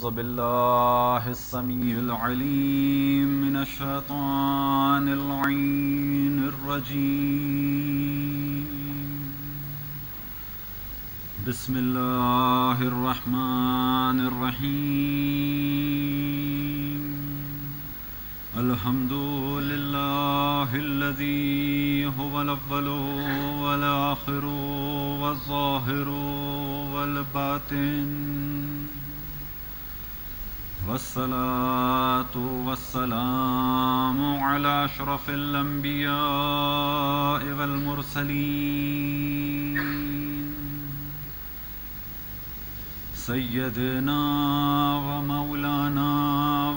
أعوذ بالله السميع العليم من الشيطان اللعين الرجيم. بسم الله الرحمن الرحيم. الحمد لله الذي هو الأول والآخر والظاهر والباطن، والصلاة والسلام على أشرف الأنبياء والمرسلين، سيدنا ومولانا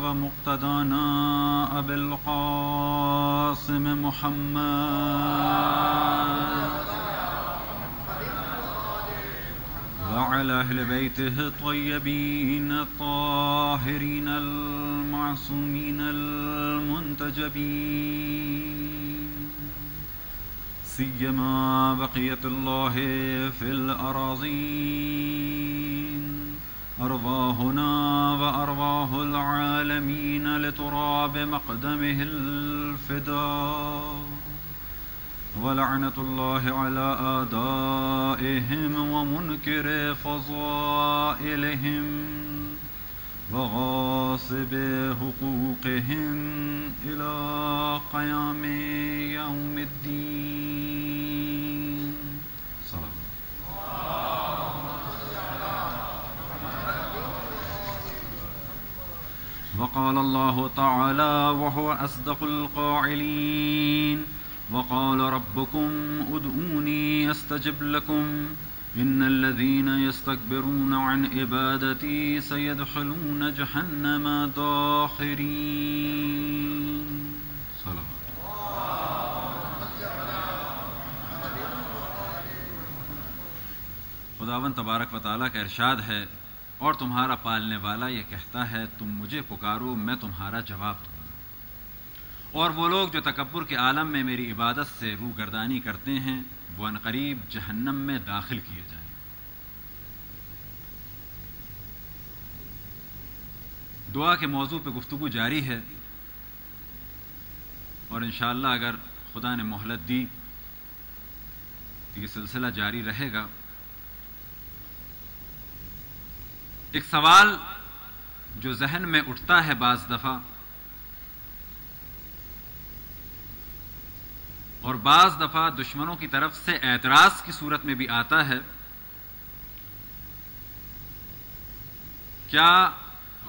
ومقتدانا أبي القاسم محمد وعلى أهل بيته الطيبين الطاهرين المعصومين المنتجبين، سيما بقية الله في الأراضين، أرواحنا وأرواح العالمين لتراب مقدمه الفداء، ولعنة الله على أعدائهم ومنكر فضائلهم وغاصب حقوقهم إلى قيام يوم الدين. صلاة. وقال الله تعالى وهو أصدق القائلين: وقال ربكم ادعوني استجب لكم ان الذين يستكبرون عن عبادتي سيدخلون جهنم داخرين. خداوند تبارک و تعالیٰ کا ارشاد ہے: اور تمہارا پالنے والا یہ کہتا ہے تم مجھے پکارو میں تمہارا جواب دوں، اور وہ لوگ جو تکبر کے عالم میں میری عبادت سے روگردانی کرتے ہیں وہ عنقریب جہنم میں داخل کیے جائیں گے۔ دعا کے موضوع پہ گفتگو جاری ہے، اور انشاءاللہ اگر خدا نے مہلت دی تو یہ سلسلہ جاری رہے گا۔ ایک سوال جو ذہن میں اٹھتا ہے بعض دفعہ، اور بعض دفعہ دشمنوں کی طرف سے اعتراض کی صورت میں بھی آتا ہے، کیا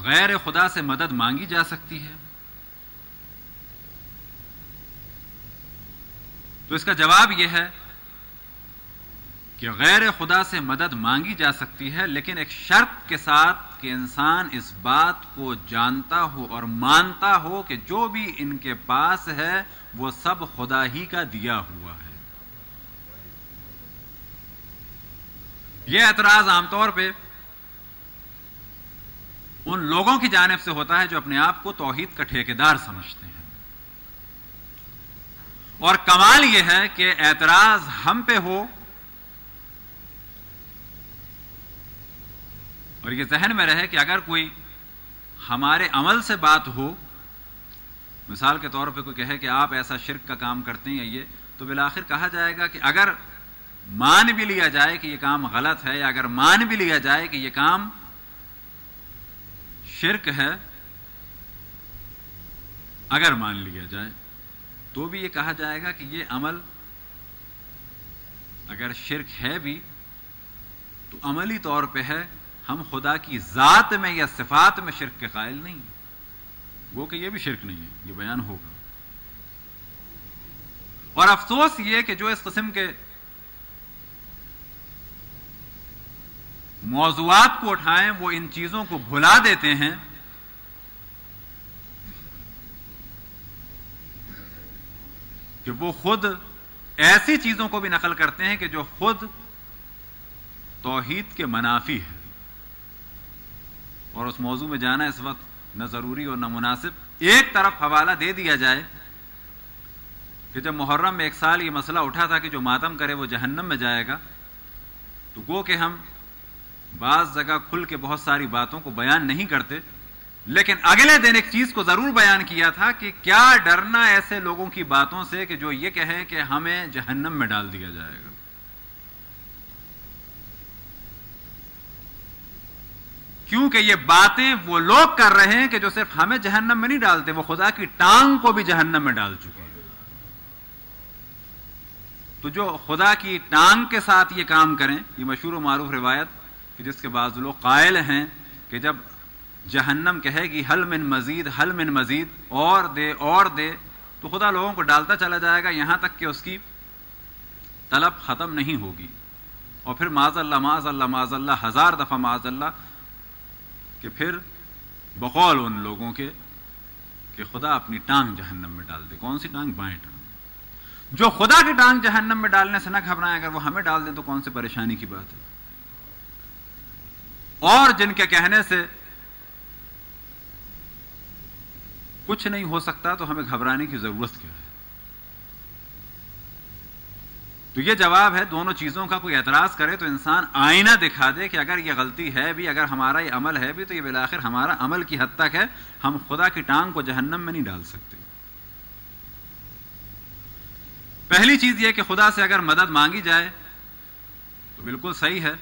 غیر خدا سے مدد مانگی جا سکتی ہے؟ تو اس کا جواب یہ ہے کہ غیر خدا سے مدد مانگی جا سکتی ہے، لیکن ایک شرط کے ساتھ کہ انسان اس بات کو جانتا ہو اور مانتا ہو کہ جو بھی ان کے پاس ہے وہ سب خدا ہی کا دیا ہوا ہے۔ یہ اعتراض عام طور پہ ان لوگوں کی جانب سے ہوتا ہے جو اپنے آپ کو توحید کا ٹھیکیدار سمجھتے ہیں، اور کمال یہ ہے کہ اعتراض ہم پہ ہو اور یہ ذہن میں رہے کہ اگر کوئی ہمارے عمل سے بات ہو، مثال کے طور پہ کوئی کہے کہ آپ ایسا شرک کا کام کرتے ہیں یا یہ، تو بالآخر کہا جائے گا کہ اگر مان بھی لیا جائے کہ یہ کام غلط ہے، یا اگر مان بھی لیا جائے کہ یہ کام شرک ہے، اگر مان لیا جائے تو بھی یہ کہا جائے گا کہ یہ عمل اگر شرک ہے بھی تو عملی طور پہ ہے، ہم خدا کی ذات میں یا صفات میں شرک کے قائل نہیں، وہ کہ یہ بھی شرک نہیں ہے، یہ بیان ہوگا۔ اور افسوس یہ کہ جو اس قسم کے موضوعات کو اٹھائیں وہ ان چیزوں کو بھلا دیتے ہیں کہ وہ خود ایسی چیزوں کو بھی نقل کرتے ہیں کہ جو خود توحید کے منافی ہے، اور اس موضوع میں جانا اس وقت نہ ضروری اور نہ مناسب۔ ایک طرف حوالہ دے دیا جائے کہ جب محرم میں ایک سال یہ مسئلہ اٹھا تھا کہ جو ماتم کرے وہ جہنم میں جائے گا، تو گو کہ ہم بعض جگہ کھل کے بہت ساری باتوں کو بیان نہیں کرتے، لیکن اگلے دن ایک چیز کو ضرور بیان کیا تھا کہ کیا ڈرنا ایسے لوگوں کی باتوں سے کہ جو یہ کہیں کہ ہمیں جہنم میں ڈال دیا جائے گا. کیونکہ یہ باتیں وہ لوگ کر رہے ہیں کہ جو صرف ہمیں جہنم میں نہیں ڈالتے، وہ خدا کی ٹانگ کو بھی جہنم میں ڈال چکے ہیں. تو جو خدا کی ٹانگ کے ساتھ یہ کام کریں، یہ مشہور و معروف روایت کہ جس کے بعض لوگ قائل ہیں کہ جب جہنم کہے گی حل من مزید حل من مزید، اور دے، تو خدا لوگوں کو ڈالتا چلا جائے گا یہاں تک کہ اس کی طلب ختم نہیں ہوگی. اور پھر معاذ اللہ معاذ اللہ معاذ اللہ، 1000 دفعہ معاذ اللہ، کہ پھر بقول ان لوگوں کے کہ خدا اپنی ٹانگ جہنم میں ڈال دے. کون سی ٹانگ؟ بائیں ٹانگ. جو خدا کی ٹانگ جہنم میں ڈالنے سے نہ گھبرائیں، اگر وہ ہمیں ڈال دیں تو کون سی پریشانی کی بات ہے. اور جن کے کہنے سے کچھ نہیں ہو سکتا تو ہمیں گھبرانے کی ضرورت کیا ہے؟ تو یہ جواب ہے. دونوں چیزوں کا کوئی اعتراض کرے تو انسان آئینہ دکھا دے کہ اگر یہ غلطی ہے بھی، اگر ہمارا یہ عمل ہے بھی، تو یہ بالآخر ہمارا عمل کی حد تک ہے. ہم خدا کی ٹانگ کو جہنم میں نہیں ڈال سکتے. پہلی چیز یہ کہ خدا سے اگر مدد مانگی جائے تو بالکل صحیح ہے،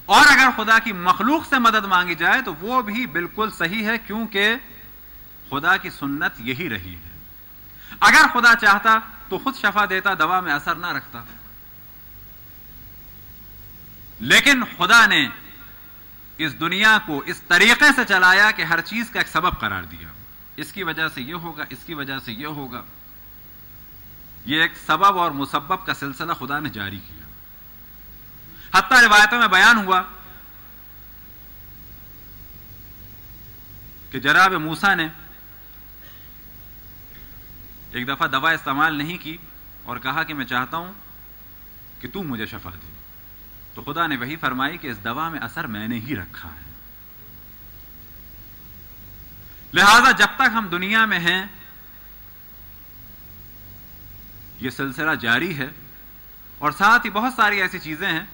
اور اگر خدا کی مخلوق سے مدد مانگی جائے تو وہ بھی بالکل صحیح ہے، کیونکہ خدا کی سنت یہی رہی ہے. اگر خدا چاہتا تو خود شفا دیتا، دوا میں اثر نہ رکھتا. لیکن خدا نے اس دنیا کو اس طریقے سے چلایا کہ ہر چیز کا ایک سبب قرار دیا. اس کی وجہ سے یہ ہوگا، اس کی وجہ سے یہ ہوگا. یہ ایک سبب اور مسبب کا سلسلہ خدا نے جاری کیا. حتیٰ روایتوں میں بیان ہوا کہ جناب موسیٰ نے ایک دفعہ دوا استعمال نہیں کی اور کہا کہ میں چاہتا ہوں کہ تم مجھے شفا دے. تو خدا نے وہی فرمائی کہ اس دوا میں اثر میں نے ہی رکھا ہے. لہذا جب تک ہم دنیا میں ہیں یہ سلسلہ جاری ہے. اور ساتھ ہی بہت ساری ایسی چیزیں ہیں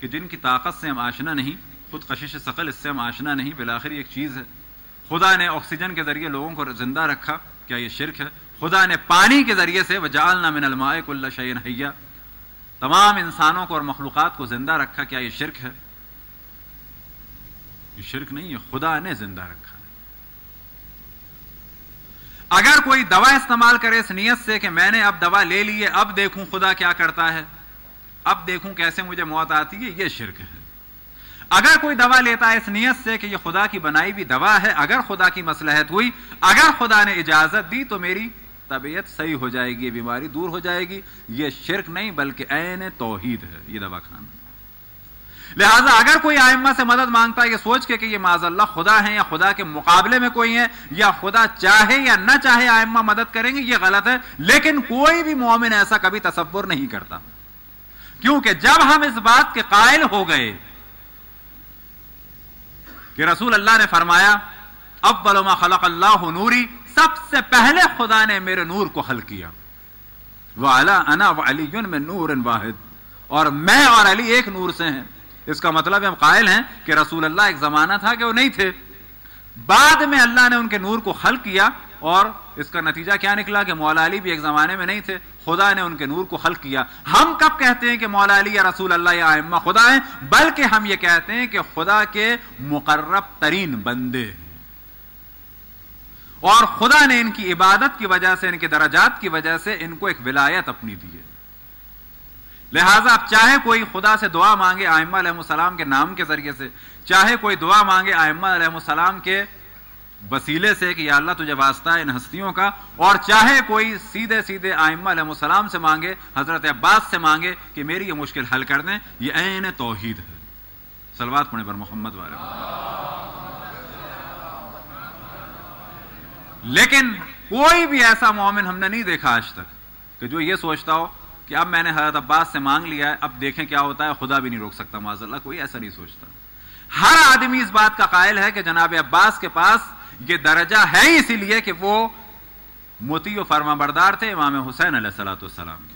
کہ جن کی طاقت سے ہم آشنا نہیں، خود کشش ثقل اس سے ہم آشنا نہیں. بالآخر ایک چیز ہے. خدا نے آکسیجن کے ذریعے لوگوں کو زندہ رکھا، کیا یہ شرک ہے؟ خدا نے پانی کے ذریعے سے وجعلنا من الماء کل شیء حی، تمام انسانوں کو اور مخلوقات کو زندہ رکھا، کیا یہ شرک ہے؟ یہ شرک نہیں ہے، خدا نے زندہ رکھا ہے. اگر کوئی دوا استعمال کرے اس نیت سے کہ میں نے اب دوا لے لی ہے، اب دیکھوں خدا کیا کرتا ہے، اب دیکھوں کیسے مجھے موت آتی ہے، یہ شرک ہے. اگر کوئی دوا لیتا ہے اس نیت سے کہ یہ خدا کی بنائی ہوئی دوا ہے، اگر خدا کی مصلحت ہوئی، اگر خدا نے اجازت دی تو میری طبیعت صحیح ہو جائے گی، بیماری دور ہو جائے گی، یہ شرک نہیں بلکہ عین توحید ہے یہ دوا کھانا. لہٰذا اگر کوئی ائمہ سے مدد مانگتا ہے یہ سوچ کے کہ یہ معاذ اللہ خدا ہیں یا خدا کے مقابلے میں کوئی ہے یا خدا چاہے یا نہ چاہے ائمہ مدد کریں گے، یہ غلط ہے. لیکن کوئی بھی مومن ایسا کبھی تصور نہیں کرتا، کیونکہ جب ہم اس بات کے قائل ہو گئے کہ رسول اللہ نے فرمایا اول ما خلق اللہ نوری، سب سے پہلے خدا نے میرے نور کو خلق کیا. وَعَلَىٰ أَنَا وَعَلِيٌّ مِّن نُورٍ وَاحِدٍ، اور میں اور علی ایک نور سے ہیں. اس کا مطلب ہم قائل ہیں کہ رسول اللہ ایک زمانہ تھا کہ وہ نہیں تھے، بعد میں اللہ نے ان کے نور کو خلق کیا، اور اس کا نتیجہ کیا نکلا کہ مولا علی بھی ایک زمانے میں نہیں تھے، خدا نے ان کے نور کو خلق کیا. ہم کب کہتے ہیں کہ مولا علی یا رسول اللہ یا ائمہ خدا ہیں؟ بلکہ ہم یہ کہتے ہیں کہ خدا کے مقرب ترین بندے ہیں، اور خدا نے ان کی عبادت کی وجہ سے، ان کے درجات کی وجہ سے ان کو ایک ولایت اپنی دی ہے. لہٰذا اب چاہے کوئی خدا سے دعا مانگے ائمہ علیہ السلام کے نام کے ذریعے سے، چاہے کوئی دعا مانگے ائمہ علیہ السلام کے وسیلے سے کہ یا اللہ تجھے واسطہ ہے ان ہستیوں کا، اور چاہے کوئی سیدھے سیدھے ائمہ علیہ السلام سے مانگے، حضرت عباس سے مانگے کہ میری یہ مشکل حل کر دیں، یہ عین توحید ہے. صلوات پڑھیں پر محمد والے. لیکن کوئی بھی ایسا مومن ہم نے نہیں دیکھا آج تک کہ جو یہ سوچتا ہو کہ اب میں نے حضرت عباس سے مانگ لیا ہے، اب دیکھیں کیا ہوتا ہے، خدا بھی نہیں روک سکتا. معاذ اللہ کوئی ایسا نہیں سوچتا. ہر آدمی اس بات کا قائل ہے کہ جناب عباس کے پاس یہ درجہ ہے اسی لیے کہ وہ مطیع و فرما بردار تھے امام حسین علیہ الصلوۃ والسلام کے،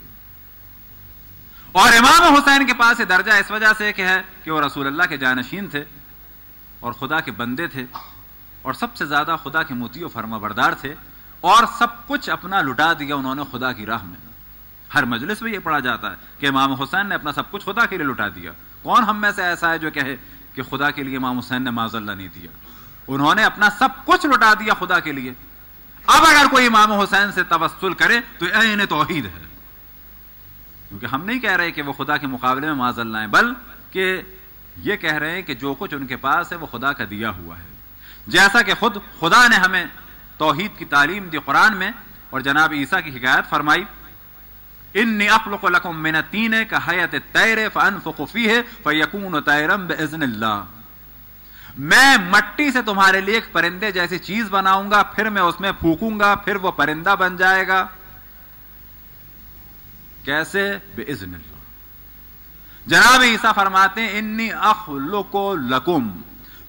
اور امام حسین کے پاس یہ درجہ اس وجہ سے کہ ہے کہ وہ رسول اللہ کے جانشین تھے اور خدا کے بندے تھے اور سب سے زیادہ خدا کے مطیع و فرما بردار تھے، اور سب کچھ اپنا لٹا دیا انہوں نے خدا کی راہ میں۔ ہر مجلس میں یہ پڑھا جاتا ہے کہ امام حسین نے اپنا سب کچھ خدا کے لیے لٹا دیا۔ کون ہم میں سے ایسا ہے جو کہے کہ خدا کے لیے امام حسین نے معاذ اللہ نہیں دیا؟ انہوں نے اپنا سب کچھ لٹا دیا خدا کے لیے۔ اب اگر کوئی امام حسین سے توسل کرے تو عین توحید ہے، کیونکہ ہم نہیں کہہ رہے کہ وہ خدا کے مقابلے میں معاذ اللہ ہیں، بلکہ یہ کہہ رہے ہیں کہ جو کچھ ان کے پاس ہے وہ خدا کا دیا ہوا ہے، جیسا کہ خود خدا نے ہمیں توحید کی تعلیم دی قرآن میں، اور جناب عیسیٰ کی حکایت فرمائی، انی اخلق لکم من الطین کہیئۃ الطیر فانفخ فیہ فیکون طیرا باذن اللہ، میں مٹی سے تمہارے لیے ایک پرندے جیسی چیز بناؤں گا، پھر میں اس میں پھونکوں گا، پھر وہ پرندہ بن جائے گا۔ کیسے؟ باذن اللہ۔ جناب عیسیٰ فرماتے ہیں انی اخلق لکم،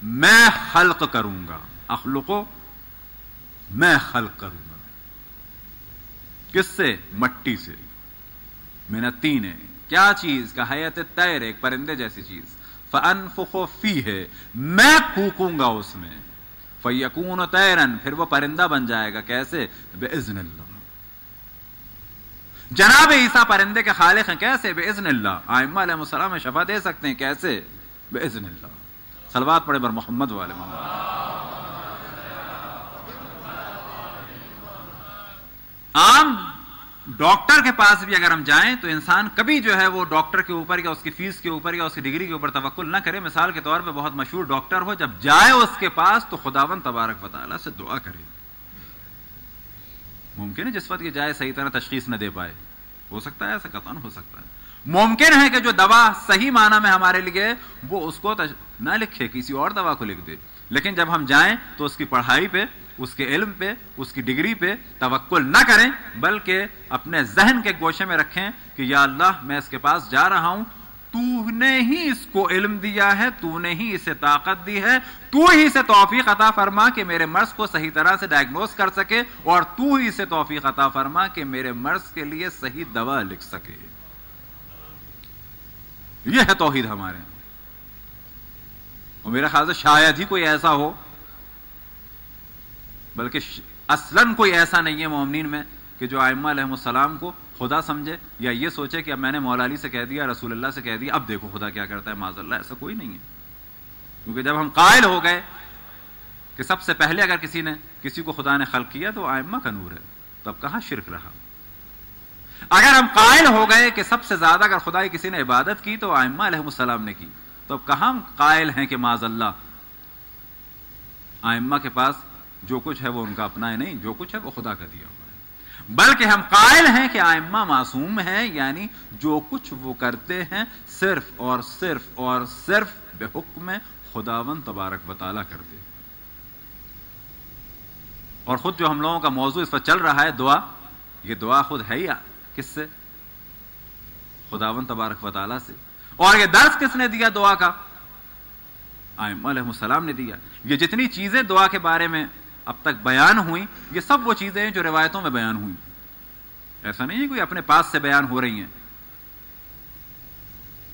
میں خلق کروں گا، اخلق میں خلق کروں گا، کس سے؟ مٹی سے، من الطین، کیا چیز؟ کا حیات الطیر، ایک پرندے جیسی چیز، فانفخ فیہ، میں پھونکوں گا اس میں، فیکون طیرا، پھر وہ پرندہ بن جائے گا۔ کیسے؟ باذن اللہ۔ جناب عیسیٰ پرندے کے خالق ہیں، کیسے؟ باذن اللہ۔ ائمہ علیہ السلام میں شفا دے سکتے ہیں، کیسے؟ باذن اللہ۔ صلوات پڑھے بر محمد والے محمد۔ عام ڈاکٹر کے پاس بھی اگر ہم جائیں تو انسان کبھی جو ہے وہ ڈاکٹر کے اوپر یا اس کی فیس کے اوپر یا اس کی ڈگری کے اوپر توکل نہ کرے۔ مثال کے طور پہ بہت مشہور ڈاکٹر ہو، جب جائے اس کے پاس تو خداوند تبارک و تعالیٰ سے دعا کرے۔ ممکن ہے جس وقت یہ جائے صحیح طرح تشخیص نہ دے پائے، ہو سکتا ہے ایسا، قطعاً ہو سکتا ہے۔ ممکن ہے کہ جو دوا صحیح معنی میں ہمارے لیے وہ اس کو نہ لکھے، کسی اور دوا کو لکھ دے، لیکن جب ہم جائیں تو اس کی پڑھائی پہ، اس کے علم پہ، اس کی ڈگری پہ توکل نہ کریں، بلکہ اپنے ذہن کے گوشے میں رکھیں کہ یا اللہ میں اس کے پاس جا رہا ہوں، تو نے ہی اس کو علم دیا ہے، تو نے ہی اسے طاقت دی ہے، تو ہی اسے توفیق عطا فرما کہ میرے مرض کو صحیح طرح سے ڈائگنوز کر سکے، اور تو ہی اسے توفیق عطا فرما کہ میرے مرض کے لیے صحیح دوا لکھ سکے۔ یہ ہے توحید ہمارے یہاں، اور میرا خیال سے شاید ہی کوئی ایسا ہو، بلکہ اصلاً کوئی ایسا نہیں ہے مومنین میں کہ جو ائمہ علیہم السلام کو خدا سمجھے یا یہ سوچے کہ اب میں نے مولا علی سے کہہ دیا، رسول اللہ سے کہہ دیا، اب دیکھو خدا کیا کرتا ہے۔ معاذ اللہ، ایسا کوئی نہیں ہے، کیونکہ جب ہم قائل ہو گئے کہ سب سے پہلے اگر کسی کو خدا نے خلق کیا تو ائمہ کا نور ہے، تو اب کہاں شرک رہا؟ اگر ہم قائل ہو گئے کہ سب سے زیادہ اگر خدا کی کسی نے عبادت کی تو ائمہ علیہم السلام نے کی، تو اب کہاں ہم قائل ہیں کہ معاذ اللہ ائمہ کے پاس جو کچھ ہے وہ ان کا اپنا ہے؟ نہیں، جو کچھ ہے وہ خدا کا دیا ہوا ہے، بلکہ ہم قائل ہیں کہ ائمہ معصوم ہیں، یعنی جو کچھ وہ کرتے ہیں صرف اور صرف اور صرف بحکم خداوند تبارک و تعالیٰ کرتے۔ اور خود جو ہم لوگوں کا موضوع اس پر چل رہا ہے دعا، یہ دعا خود ہے ہی کس سے؟ خداوند تبارک و تعالیٰ سے۔ اور یہ درس کس نے دیا دعا کا؟ ائمہ علیہ السلام نے دیا۔ یہ جتنی چیزیں دعا کے بارے میں اب تک بیان ہوئی، یہ سب وہ چیزیں ہیں جو روایتوں میں بیان ہوئی، ایسا نہیں ہے کوئی اپنے پاس سے بیان ہو رہی ہیں۔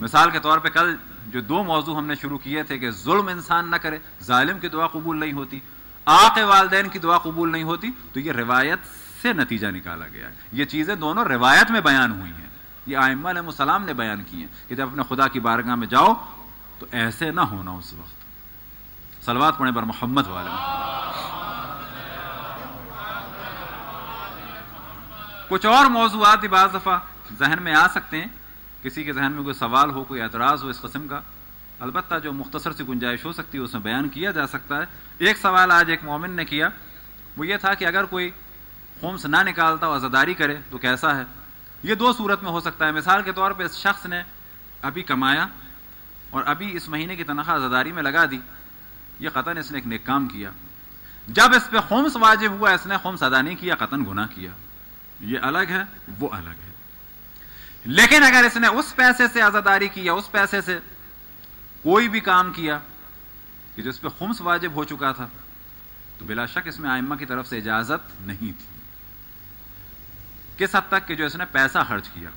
مثال کے طور پہ کل جو دو موضوع ہم نے شروع کیے تھے کہ ظلم انسان نہ کرے، ظالم کی دعا قبول نہیں ہوتی، آق والدین کی دعا قبول نہیں ہوتی، تو یہ روایت سے نتیجہ نکالا گیا ہے۔ یہ چیزیں دونوں روایت میں بیان ہوئی ہیں، یہ ائمہ علیہ السلام نے بیان کی ہیں کہ جب اپنے خدا کی بارگاہ میں جاؤ تو ایسے نہ ہونا اس وقت۔ صلوات پڑھیں بر محمد والے محمد۔ کچھ اور موضوعات بھی بعض دفعہ ذہن میں آ سکتے ہیں، کسی کے ذہن میں کوئی سوال ہو، کوئی اعتراض ہو اس قسم کا، البتہ جو مختصر سی گنجائش ہو سکتی ہے اس میں بیان کیا جا سکتا ہے۔ ایک سوال آج ایک مومن نے کیا، وہ یہ تھا کہ اگر کوئی خمس نہ نکالتا اور عزاداری کرے تو کیسا ہے؟ یہ دو صورت میں ہو سکتا ہے۔ مثال کے طور پہ اس شخص نے ابھی کمایا اور ابھی اس مہینے کی تنخواہ عزاداری میں لگا دی، یہ قطعاً اس نے ایک نیک کام کیا۔ جب اس پہ خمس واجب ہوا اس نے خمس ادا نہیں کیا، قطعاً گناہ کیا، یہ الگ ہے، وہ الگ ہے۔ لیکن اگر اس نے اس پیسے سے عزاداری کی یا اس پیسے سے کوئی بھی کام کیا کہ جس پہ خمس واجب ہو چکا تھا، تو بلا شک اس میں ائمہ کی طرف سے اجازت نہیں تھی۔ کس حد تک کہ جو اس نے پیسہ خرچ کیا،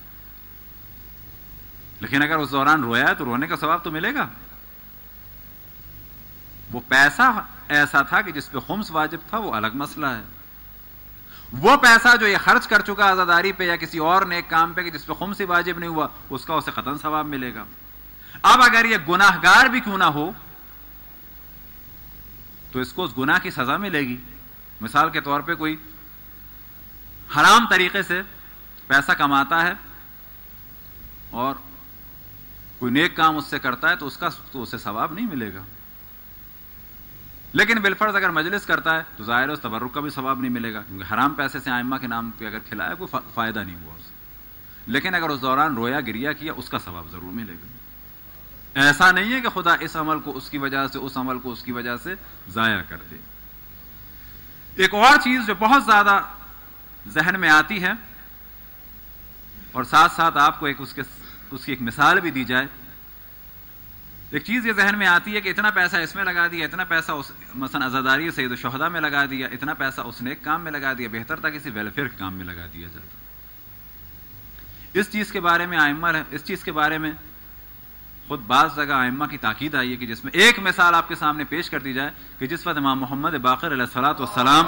لیکن اگر اس دوران رویا ہے تو رونے کا ثواب تو ملے گا. وہ پیسہ ایسا تھا کہ جس پہ خمس واجب تھا، وہ الگ مسئلہ ہے. وہ پیسہ جو یہ خرچ کر چکا عزاداری پہ یا کسی اور نیک کام پہ کہ جس پہ خمس ہی واجب نہیں ہوا، اس کا اسے قطعاً ثواب ملے گا. اب اگر یہ گناہ گار بھی کیوں نہ ہو تو اس کو اس گناہ کی سزا ملے گی. مثال کے طور پہ کوئی حرام طریقے سے پیسہ کماتا ہے اور کوئی نیک کام اس سے کرتا ہے تو اسے ثواب نہیں ملے گا. لیکن بالفرض اگر مجلس کرتا ہے تو ظاہر اس تبرک کا بھی ثواب نہیں ملے گا، کیونکہ حرام پیسے سے ائمہ کے نام پہ اگر کھلایا کوئی فائدہ نہیں ہوا اسے. لیکن اگر اس دوران رویا گریا کیا، اس کا ثواب ضرور ملے گا. ایسا نہیں ہے کہ خدا اس عمل کو اس کی وجہ سے، اس عمل کو اس کی وجہ سے ضائع کر دے. ایک اور چیز جو بہت زیادہ ذہن میں آتی ہے اور ساتھ ساتھ آپ کو اس کی ایک مثال بھی دی جائے. ایک چیز یہ ذہن میں آتی ہے کہ اتنا پیسہ اس میں لگا دیا، اتنا پیسہ مثلا عزاداری سید الشہداء میں لگا دیا، اتنا پیسہ اس نیک کام میں لگا دیا، بہتر تھا کسی ویلفیئر کے کام میں لگا دیا جاتا. اس چیز کے بارے میں خود بعض جگہ ائمہ کی تاکید آئی ہے کہ جس میں ایک مثال آپ کے سامنے پیش کر دی جائے کہ جس وقت امام محمد باقر علیہ الصلوۃ والسلام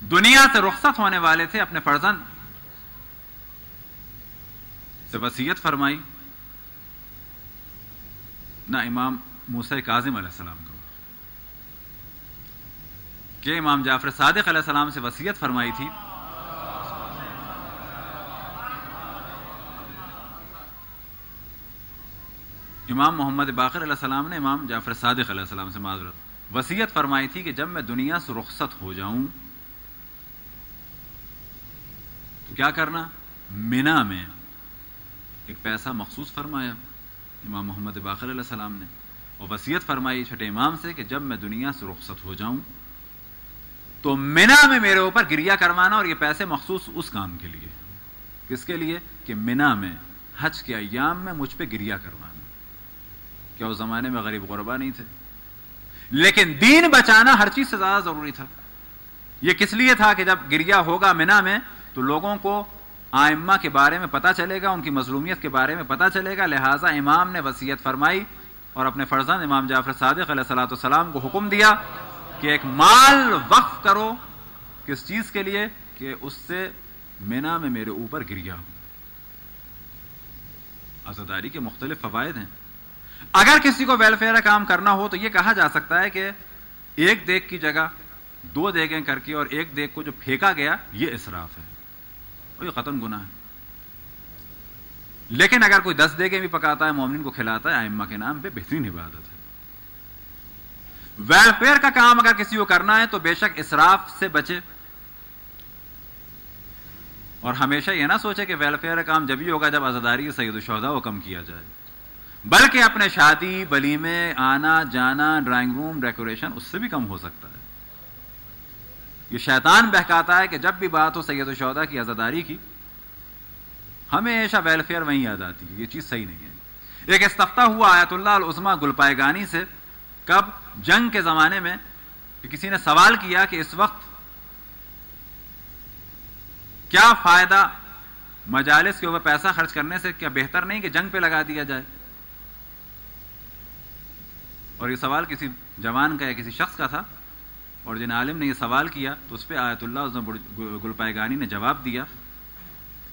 دنیا سے رخصت ہونے والے تھے، اپنے فرزند سے وصیت فرمائی، نہ امام موسیٰ کاظم علیہ السلام کو کہ امام جعفر صادق علیہ السلام سے وصیت فرمائی تھی امام محمد باقر علیہ السلام نے امام جعفر صادق علیہ السلام سے معذرت وصیت فرمائی تھی کہ جب میں دنیا سے رخصت ہو جاؤں تو کیا کرنا. منا میں ایک پیسہ مخصوص فرمایا امام محمد باقر علیہ السلام نے، اور وصیت فرمائی چھٹے امام سے کہ جب میں دنیا سے رخصت ہو جاؤں تو منا میں میرے اوپر گریا کروانا، اور یہ پیسے مخصوص اس کام کے لیے. کس کے لیے؟ کہ منا میں حج کے ایام میں مجھ پہ گریا کروانا. کیا اس زمانے میں غریب غربا نہیں تھے؟ لیکن دین بچانا ہر چیز سے زیادہ ضروری تھا. یہ کس لیے تھا کہ جب گریا ہوگا منا میں تو لوگوں کو ائمہ کے بارے میں پتہ چلے گا، ان کی مظلومیت کے بارے میں پتہ چلے گا. لہٰذا امام نے وصیت فرمائی اور اپنے فرزند امام جعفر صادق علیہ الصلوۃ والسلام کو حکم دیا کہ ایک مال وقف کرو. کس چیز کے لیے؟ کہ اس سے منا میں میرے اوپر گریا ہو. عزاداری کے مختلف فوائد ہیں. اگر کسی کو ویلفیئر کام کرنا ہو تو یہ کہا جا سکتا ہے کہ ایک دیگ کی جگہ 2 دیگیں کر کے اور ایک دیگ کو جو پھینکا گیا یہ اسراف ہے اور یہ قطعاً گناہ ہے. لیکن اگر کوئی 10 دیگیں بھی پکاتا ہے، مومنین کو کھلاتا ہے، ائمہ کے نام پہ بہترین عبادت ہے. ویلفیئر کا کام اگر کسی کو کرنا ہے تو بے شک اسراف سے بچے، اور ہمیشہ یہ نہ سوچے کہ ویلفیئر کا کام جبھی ہوگا جب عزاداری سید الشہداء کو کم کیا جائے، بلکہ اپنے شادی ولیمے آنا جانا ڈرائنگ روم ڈیکوریشن اس سے بھی کم ہو سکتا ہے. یہ شیطان بہکاتا ہے کہ جب بھی بات ہو سید الشہداء کی عزاداری کی ہمیشہ ویلفیئر وہیں یاد آتی ہے. یہ چیز صحیح نہیں ہے. ایک استفتاء ہوا آیت اللہ العظمیٰ گلپائگانی سے، کب؟ جنگ کے زمانے میں، کہ کسی نے سوال کیا کہ اس وقت کیا فائدہ مجالس کے اوپر پیسہ خرچ کرنے سے، کیا بہتر نہیں کہ جنگ پہ لگا دیا جائے؟ اور یہ سوال کسی جوان کا یا کسی شخص کا تھا، اور جن عالم نے یہ سوال کیا تو اس پہ آیت اللہ گلپائگانی نے جواب دیا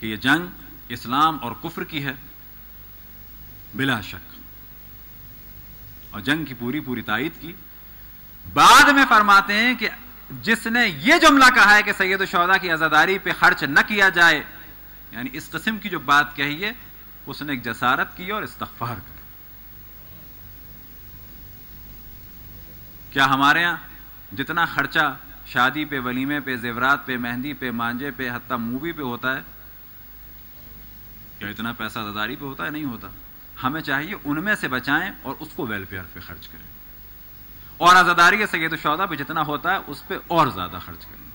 کہ یہ جنگ اسلام اور کفر کی ہے بلا شک، اور جنگ کی پوری تائید کی. بعد میں فرماتے ہیں کہ جس نے یہ جملہ کہا ہے کہ سید الشہداء کی عزاداری پہ خرچ نہ کیا جائے، یعنی اس قسم کی جو بات کہی ہے، اس نے ایک جسارت کی اور استغفار کر. کیا ہمارے ہاں جتنا خرچہ شادی پہ، ولیمے پہ، زیورات پہ، مہندی پہ، مانجے پہ، حتیٰ مووی پہ ہوتا ہے، کیا اتنا پیسہ عزاداری پہ ہوتا ہے؟ نہیں ہوتا. ہمیں چاہیے ان میں سے بچائیں اور اس کو ویلفیئر پہ خرچ کریں، اور عزاداری سید الشہداء پہ جتنا ہوتا ہے اس پہ اور زیادہ خرچ کریں.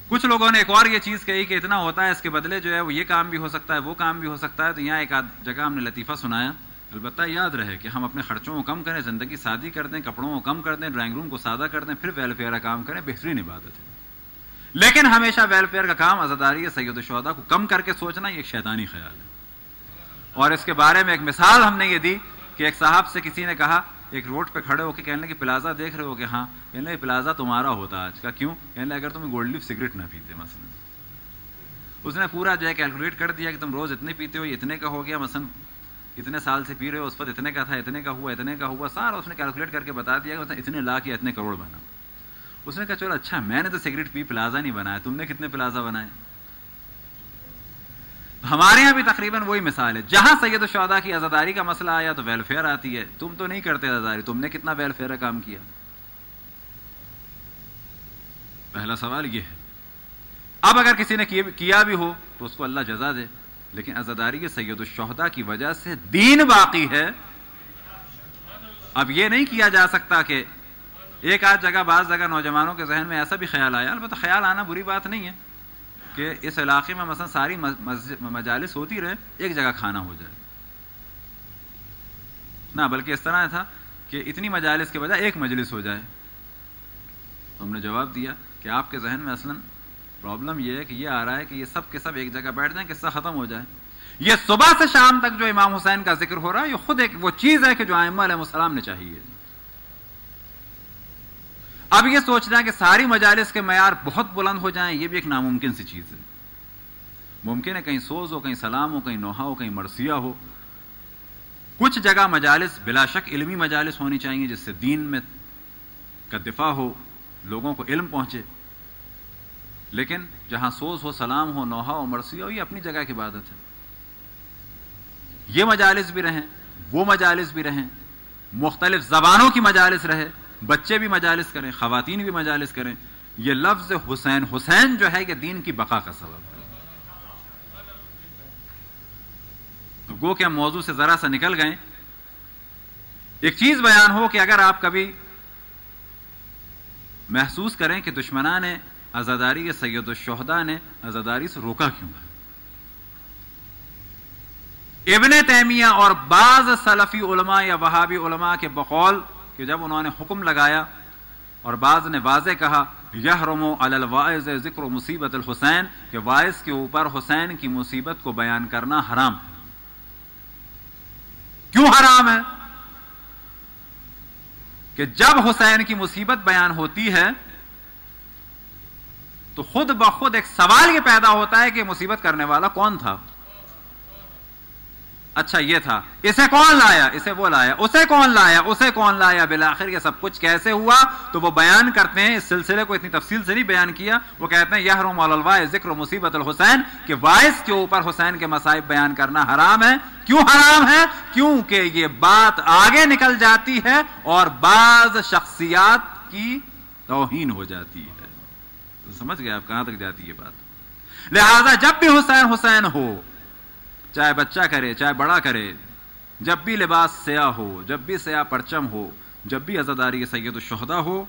کچھ لوگوں نے ایک اور یہ چیز کہی کہ اتنا ہوتا ہے، اس کے بدلے جو ہے وہ یہ کام بھی ہو سکتا ہے، وہ کام بھی ہو سکتا ہے. تو یہاں ایک جگہ ہم نے لطیفہ سنایا. البتہ یاد رہے کہ ہم اپنے خرچوں کو کم کریں، زندگی سادی کر دیں، کپڑوں کو کم کر دیں، ڈرائنگ روم کو سادہ کر دیں، پھر ویلفیئر کا کام کریں، بہترین عبادت ہے. لیکن ہمیشہ ویلفیئر کا کام عزاداری سید الشہداء کو کم کر کے سوچنا یہ ایک شیطانی خیال ہے. اور اس کے بارے میں ایک مثال ہم نے یہ دی کہ ایک صاحب سے کسی نے کہا, ایک روڈ پہ کھڑے ہو کے کہنے لگے پلازا دیکھ رہے ہو کہ ہاں, کہنے لگے پلازا تمہارا ہوتا آج کا, کیوں؟ کہنے لگے اگر تم گولڈ لیف سگریٹ نہ پیتے مثلا. اس نے پورا جو ہے کیلکولیٹ کر دیا کہ تم روز اتنے پیتے ہو, اتنے کا ہو گیا, مثلا اتنے سال سے پی رہے ہو, اس وقت اتنے کا تھا, اتنے کا ہوا, اتنے کا ہوا, سارا اس نے کیلکولیٹ کر کے بتا دیا کہ اتنے لاکھ یا اتنے کروڑ بنا. اس نے کہا چلو اچھا, میں نے تو سگریٹ پی, پلازا نہیں بنایا, تم نے کتنے پلازا بنائے؟ ہمارے یہاں بھی تقریباً وہی مثال ہے. جہاں سید الشہداء کی عزاداری کا مسئلہ آیا تو ویلفیئر آتی ہے. تم تو نہیں کرتے عزاداری, تم نے کتنا ویلفیئر کا کام کیا؟ پہلا سوال یہ ہے. اب اگر کسی نے کیا بھی ہو تو اس کو اللہ جزا دے, لیکن عزاداری سید الشہداء کی وجہ سے دین باقی ہے. اب یہ نہیں کیا جا سکتا کہ ایک آدھ جگہ, بعض جگہ نوجوانوں کے ذہن میں ایسا بھی خیال آیا, البتہ خیال آنا بری بات نہیں ہے, کہ اس علاقے میں مثلا ساری مجالس ہوتی رہے, ایک جگہ کھانا ہو جائے نہ, بلکہ اس طرح تھا کہ اتنی مجالس کے بجائے ایک مجلس ہو جائے. تو ہم نے جواب دیا کہ آپ کے ذہن میں اصلاً پرابلم یہ ہے کہ یہ آ رہا ہے کہ یہ سب کے سب ایک جگہ بیٹھ جائیں, قصہ ختم ہو جائے. یہ صبح سے شام تک جو امام حسین کا ذکر ہو رہا ہے, یہ خود ایک وہ چیز ہے کہ جو ائمہ علیہ السلام نے چاہیے. اب یہ سوچنا کہ ساری مجالس کے معیار بہت بلند ہو جائیں, یہ بھی ایک ناممکن سی چیز ہے. ممکن ہے کہیں سوز ہو, کہیں سلام ہو, کہیں نوحہ ہو, کہیں مرثیہ ہو. کچھ جگہ مجالس بلا شک علمی مجالس ہونی چاہیے, جس سے دین میں کا دفاع ہو, لوگوں کو علم پہنچے. لیکن جہاں سوز ہو, سلام ہو, نوحہ ہو, مرثیہ ہو, یہ اپنی جگہ کی عبادت ہے. یہ مجالس بھی رہیں, وہ مجالس بھی رہیں, مختلف زبانوں کی مجالس رہے, بچے بھی مجالس کریں, خواتین بھی مجالس کریں. یہ لفظ حسین حسین جو ہے یہ دین کی بقا کا سبب ہے. گو کہ ہم موضوع سے ذرا سا نکل گئے. ایک چیز بیان ہو کہ اگر آپ کبھی محسوس کریں کہ دشمنان عزاداری سید الشہداء نے عزاداری سے روکا کیوں ہے, ابن تیمیہ اور بعض سلفی علماء یا وہابی علماء کے بقول کہ جب انہوں نے حکم لگایا اور بعض نے واضح کہا یحرم علی الواعظ ذکر مصیبت الحسین, کہ واعظ کے اوپر حسین کی مصیبت کو بیان کرنا حرام ہے. کیوں حرام ہے؟ کہ جب حسین کی مصیبت بیان ہوتی ہے تو خود بخود ایک سوال یہ پیدا ہوتا ہے کہ مصیبت کرنے والا کون تھا. اچھا یہ تھا, اسے کون لایا, اسے وہ لایا, اسے کون لایا, اسے کون لایا, بالآخر یہ سب کچھ کیسے ہوا؟ تو وہ بیان کرتے ہیں, اس سلسلے کو اتنی تفصیل سے نہیں بیان کیا, وہ کہتے ہیں یحرم علی الواعظ ذکر مصیبت الحسین, کہ واعظ کے اوپر حسین کے مصائب بیان کرنا حرام ہے. کیوں حرام ہے؟ کیونکہ یہ بات آگے نکل جاتی ہے اور بعض شخصیات کی توہین ہو جاتی ہے. سمجھ گئے آپ کہاں تک جاتی ہے بات؟ لہذا جب بھی حسین حسین ہو, چاہے بچہ کرے چاہے بڑا کرے, جب بھی لباس سیاہ ہو, جب بھی سیاہ پرچم ہو, جب بھی عزاداری سید الشہداء ہو,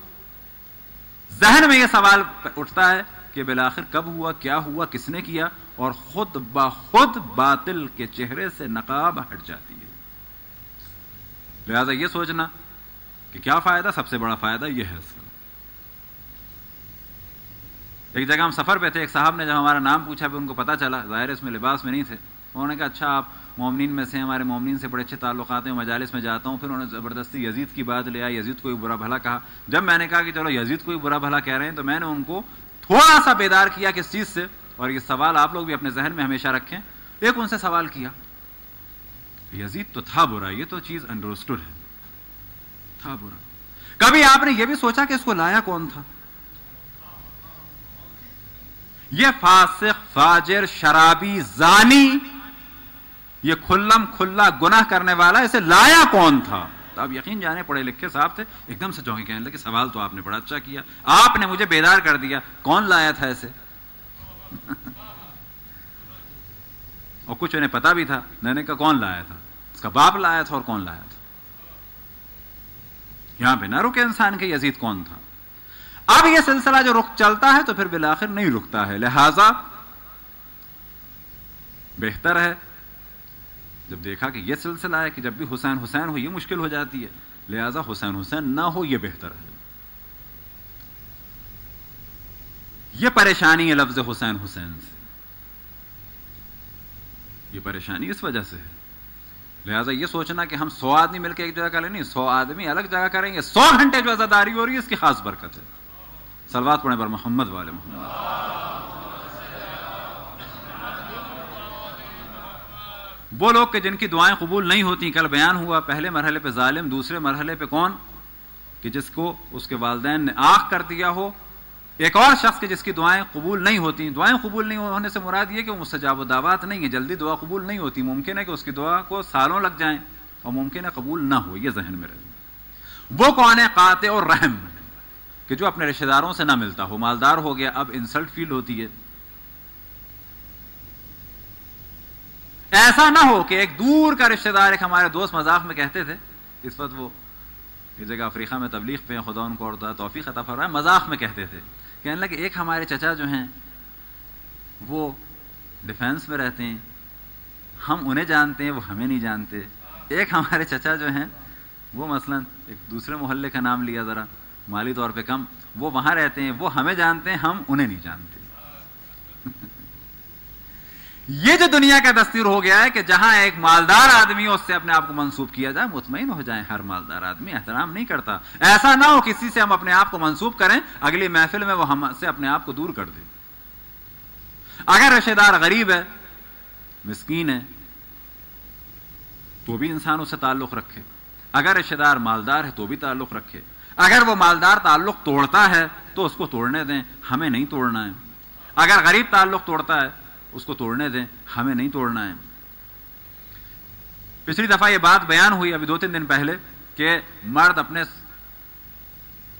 ذہن میں یہ سوال اٹھتا ہے کہ بالآخر کب ہوا, کیا ہوا, کس نے کیا, اور خود بخود باطل کے چہرے سے نقاب ہٹ جاتی ہے. لہذا یہ سوچنا کہ کیا فائدہ, سب سے بڑا فائدہ یہ ہے اس کا. ایک جگہ ہم سفر پہ تھے, ایک صاحب نے جب ہمارا نام پوچھا, پھر ان کو پتا چلا, ظاہر اس میں لباس میں نہیں تھے, انہوں نے کہا اچھا آپ مومنین میں سے, ہمارے مومنین سے بڑے اچھے تعلقات ہیں, مجالس میں جاتا ہوں. پھر انہوں نے زبردستی یزید کی بات لے آیا, یزید کو بھی برا بھلا کہا. جب میں نے کہا کہ چلو یزید کو بھی برا بھلا کہہ رہے ہیں, تو میں نے ان کو تھوڑا سا بیدار کیا کس چیز سے, اور یہ سوال آپ لوگ بھی اپنے ذہن میں ہمیشہ رکھیں. ایک ان سے سوال کیا, یزید تو تھا برا, یہ تو چیز انڈرسٹوڈ ہے, تھا برا. کبھی آپ نے یہ بھی سوچا کہ اس کو لایا کون تھا؟ یہ فاسق, فاجر, شرابی, زانی, یہ کھلم کھلا گناہ کرنے والا, اسے لایا کون تھا؟ تو آپ یقین جانے پڑھے لکھے صاحب تھے, ایک دم سے چونکے, کہنے لگے سوال تو آپ نے بڑا اچھا کیا, آپ نے مجھے بیدار کر دیا, کون لایا تھا اسے؟ اور کچھ انہیں پتا بھی تھا, میں نے کہا کون لایا تھا, اس کا باپ لایا تھا, اور کون لایا تھا. یہاں پہ نہ رکے انسان کے یزید کون تھا. اب یہ سلسلہ جو رخ چلتا ہے تو پھر بالآخر نہیں رکتا ہے. لہذا بہتر ہے, جب دیکھا کہ یہ سلسلہ ہے کہ جب بھی حسین حسین ہو یہ مشکل ہو جاتی ہے, لہذا حسین حسین نہ ہو یہ بہتر ہے. یہ پریشانی ہے لفظ حسین حسین سے، یہ پریشانی اس وجہ سے ہے۔ لہٰذا یہ سوچنا کہ ہم 100 آدمی مل کے ایک جگہ کریں، نہیں، 100 آدمی الگ جگہ کریں گے، 100 گھنٹے جو عزاداری ہو رہی ہے اس کی خاص برکت ہے۔ صلوات پڑھیں بر محمد والے محمد۔ وہ لوگ کہ جن کی دعائیں قبول نہیں ہوتی، کل بیان ہوا، پہلے مرحلے پہ ظالم، دوسرے مرحلے پہ کون؟ کہ جس کو اس کے والدین نے آنکھ کر دیا ہو، ایک اور شخص کے جس کی دعائیں قبول نہیں ہوتی۔ دعائیں قبول نہیں ہونے سے مراد یہ کہ وہ مستجاب الدعوات نہیں ہے، جلدی دعا قبول نہیں ہوتی، ممکن ہے کہ اس کی دعا کو سالوں لگ جائیں اور ممکن ہے قبول نہ ہو، یہ ذہن میں رہے۔ وہ کون ہے؟ قاطع اور رحم، کہ جو اپنے رشتہ داروں سے نہ ملتا ہو، مالدار ہو گیا، اب انسلٹ فیل ہوتی ہے۔ ایسا نہ ہو کہ ایک دور کا رشتہ دار، ایک ہمارے دوست مذاق میں کہتے تھے، اس وقت وہ یہ جگہ افریقہ میں تبلیغ پہ، خدا ان کو اور توفیق عطا فرمائے، مذاق میں کہتے تھے، کہنے لگے ایک ہمارے چچا جو ہیں وہ ڈیفینس میں رہتے ہیں، ہم انہیں جانتے ہیں، وہ ہمیں نہیں جانتے۔ ایک ہمارے چچا جو ہیں وہ مثلا ایک دوسرے محلے کا نام لیا، ذرا مالی طور پہ کم، وہ وہاں رہتے ہیں، وہ ہمیں جانتے ہیں، ہم انہیں نہیں جانتے۔ یہ جو دنیا کا دستور ہو گیا ہے کہ جہاں ایک مالدار آدمی اس سے اپنے آپ کو منسوب کیا جائے، مطمئن ہو جائیں، ہر مالدار آدمی احترام نہیں کرتا۔ ایسا نہ ہو کسی سے ہم اپنے آپ کو منسوب کریں، اگلی محفل میں وہ ہم سے اپنے آپ کو دور کر دے۔ اگر رشتہ دار غریب ہے، مسکین ہے، تو بھی انسان اس سے تعلق رکھے۔ اگر رشتہ دار مالدار ہے تو بھی تعلق رکھے۔ اگر وہ مالدار تعلق توڑتا ہے تو اس کو توڑنے دیں، ہمیں نہیں توڑنا ہے۔ اگر غریب تعلق توڑتا ہے اس کو توڑنے دیں، ہمیں نہیں توڑنا ہے۔ پچھلی دفعہ یہ بات بیان ہوئی ابھی 2-3 دن پہلے کہ مرد اپنے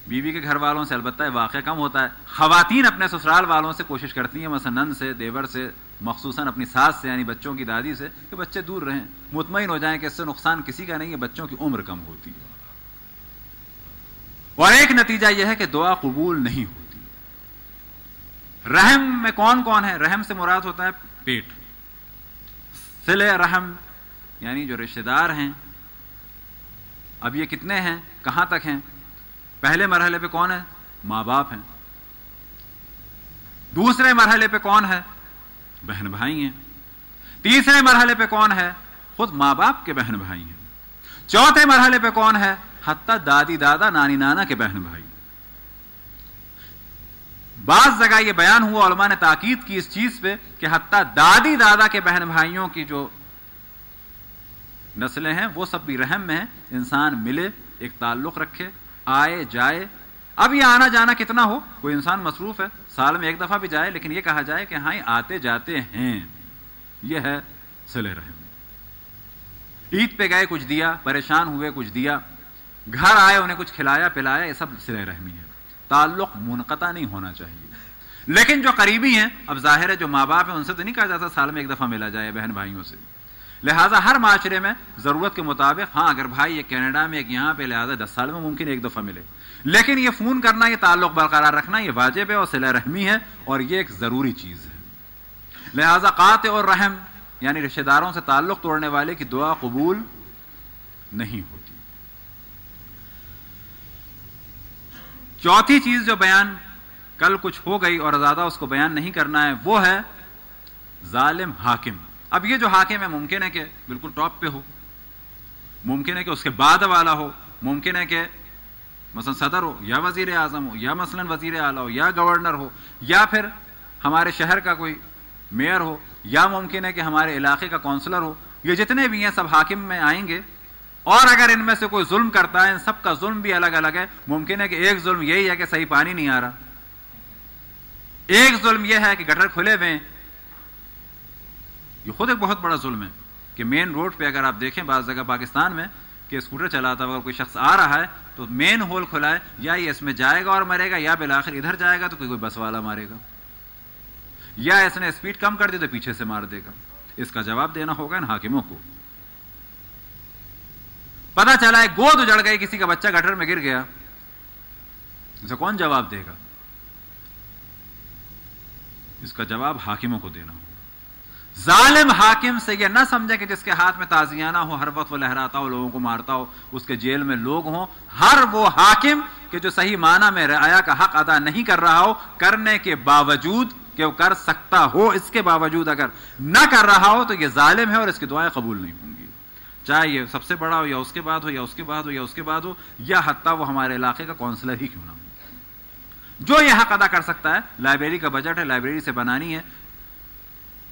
بیوی کے گھر والوں سے، البتہ واقعہ کم ہوتا ہے، خواتین اپنے سسرال والوں سے کوشش کرتی ہیں، مثلا نند سے، دیور سے، مخصوصاً اپنی ساس سے، یعنی بچوں کی دادی سے، کہ بچے دور رہیں، مطمئن ہو جائیں کہ اس سے نقصان کسی کا نہیں ہے، بچوں کی عمر کم ہوتی ہے۔ اور ایک نتیجہ یہ ہے کہ دعا قبول نہیں ہوتی۔ رحم میں کون کون ہے؟ رحم سے مراد ہوتا ہے پیٹ، صلہ رحم، یعنی جو رشتہ دار ہیں۔ اب یہ کتنے ہیں؟ کہاں تک ہیں؟ پہلے مرحلے پہ کون ہے؟ ماں باپ ہیں۔ دوسرے مرحلے پہ کون ہے؟ بہن بھائی ہیں۔ تیسرے مرحلے پہ کون ہے؟ خود ماں باپ کے بہن بھائی ہیں۔ چوتھے مرحلے پہ کون ہے؟ حتیٰ دادی دادا، نانی نانا کے بہن بھائی۔ بعض جگہ یہ بیان ہوا، علماء نے تاکید کی اس چیز پہ کہ حتیٰ دادی دادا کے بہن بھائیوں کی جو نسلیں ہیں وہ سب بھی رحم میں ہیں۔ انسان ملے، ایک تعلق رکھے، آئے جائے۔ اب یہ آنا جانا کتنا ہو، کوئی انسان مصروف ہے، سال میں ایک دفعہ بھی جائے، لیکن یہ کہا جائے کہ ہاں آتے جاتے ہیں، یہ ہے صلہ رحم۔ عید پہ گئے، کچھ دیا، پریشان ہوئے، کچھ دیا، گھر آئے، انہیں کچھ کھلایا پلایا، یہ سب صلہ رحمی ہے۔ تعلق منقطع نہیں ہونا چاہیے۔ لیکن جو قریبی ہیں، اب ظاہر ہے جو ماں باپ ہیں ان سے تو نہیں کہا جاتا سال میں ایک دفعہ ملا جائے بہن بھائیوں سے، لہٰذا ہر معاشرے میں ضرورت کے مطابق، ہاں اگر بھائی ایک کینیڈا میں ایک یہاں پہ، لہٰذا 10 سال میں ممکن ایک دفعہ ملے، لیکن یہ فون کرنا، یہ تعلق برقرار رکھنا، یہ واجب ہے اور صلہ رحمی ہے، اور یہ ایک ضروری چیز ہے۔ لہٰذا قاطع اور رحم یعنی رشتہ داروں سے تعلق توڑنے والے کی دعا قبول نہیں ہوتی۔ چوتھی چیز جو بیان کل کچھ ہو گئی اور زیادہ اس کو بیان نہیں کرنا ہے، وہ ہے ظالم حاکم۔ اب یہ جو حاکم ہے ممکن ہے کہ بالکل ٹاپ پہ ہو، ممکن ہے کہ اس کے بعد والا ہو، ممکن ہے کہ مثلا صدر ہو یا وزیر اعظم ہو یا مثلا وزیر اعلیٰ ہو یا گورنر ہو یا پھر ہمارے شہر کا کوئی میئر ہو یا ممکن ہے کہ ہمارے علاقے کا کونسلر ہو۔ یہ جتنے بھی ہیں سب حاکم میں آئیں گے، اور اگر ان میں سے کوئی ظلم کرتا ہے، ان سب کا ظلم بھی الگ الگ ہے۔ ممکن ہے کہ ایک ظلم یہی ہے کہ صحیح پانی نہیں آ رہا، ایک ظلم یہ ہے کہ گٹر کھلے ہوئے ہیں۔ یہ خود ایک بہت بڑا ظلم ہے کہ مین روڈ پہ اگر آپ دیکھیں بعض جگہ پاکستان میں کہ اسکوٹر چلاتا ہوا کوئی شخص آ رہا ہے تو مین ہول کھلا ہے، یا یہ اس میں جائے گا اور مرے گا، یا بالآخر ادھر جائے گا تو کوئی بس والا مارے گا، یا اس نے اسپیڈ کم کر دی تو پیچھے سے مار دے گا۔ اس کا جواب دینا ہوگا ان حاکموں کو۔ پتا چلا ہے گود اجڑ گئی، کسی کا بچہ گٹر میں گر گیا، اسے کون جواب دے گا؟ اس کا جواب حاکموں کو دینا ہوگا۔ ظالم حاکم سے یہ نہ سمجھے کہ جس کے ہاتھ میں تازیانہ ہو، ہر وقت وہ لہراتا ہو، لوگوں کو مارتا ہو، اس کے جیل میں لوگ ہوں. ہر وہ حاکم کہ جو صحیح معنی میں رعایا کا حق ادا نہیں کر رہا ہو، کرنے کے باوجود کہ وہ کر سکتا ہو، اس کے باوجود اگر نہ کر رہا ہو تو یہ ظالم ہے اور اس کی دعائیں قبول نہیں ہوں گی، چاہے یہ سب سے بڑا ہو یا اس کے بعد ہو یا اس کے بعد ہو یا اس کے بعد ہو، یا حتیٰ وہ ہمارے علاقے کا کونسلر ہی کیوں نہ ہو. جو یہ حق ادا کر سکتا ہے، لائبریری کا بجٹ ہے، لائبریری سے بنانی ہے،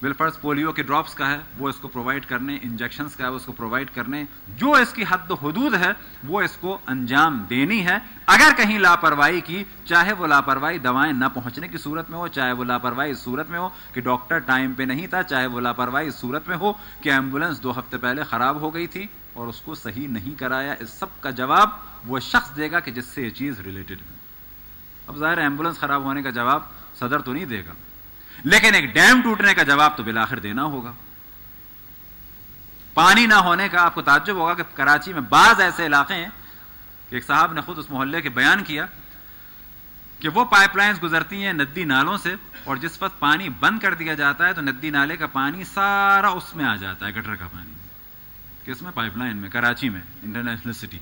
بالفرض پولیو کے ڈراپس کا ہے، وہ اس کو پرووائڈ کرنے، انجیکشنز کا ہے وہ اس کو پرووائڈ کرنے، جو اس کی حد و حدود ہے وہ اس کو انجام دینی ہے. اگر کہیں لاپرواہی کی، چاہے وہ لاپرواہی دوائیں نہ پہنچنے کی صورت میں ہو، چاہے وہ لاپرواہی اس صورت میں ہو کہ ڈاکٹر ٹائم پہ نہیں تھا، چاہے وہ لاپرواہی اس صورت میں ہو کہ ایمبولینس 2 ہفتے پہلے خراب ہو گئی تھی اور اس کو صحیح نہیں کرایا، اس سب کا جواب وہ شخص دے گا کہ جس سے یہ چیز ریلیٹڈ ہے. اب ظاہر ایمبولینس خراب ہونے کا جواب صدر تو نہیں دے گا، لیکن ایک ڈیم ٹوٹنے کا جواب تو بالآخر دینا ہوگا. پانی نہ ہونے کا آپ کو تعجب ہوگا کہ کراچی میں بعض ایسے علاقے ہیں کہ ایک صاحب نے خود اس محلے کے بیان کیا کہ وہ پائپ لائنز گزرتی ہیں ندی نالوں سے، اور جس وقت پانی بند کر دیا جاتا ہے تو ندی نالے کا پانی سارا اس میں آ جاتا ہے، گٹر کا پانی. کس میں؟ پائپ لائن میں، کراچی میں، انٹرنیشنل سٹی.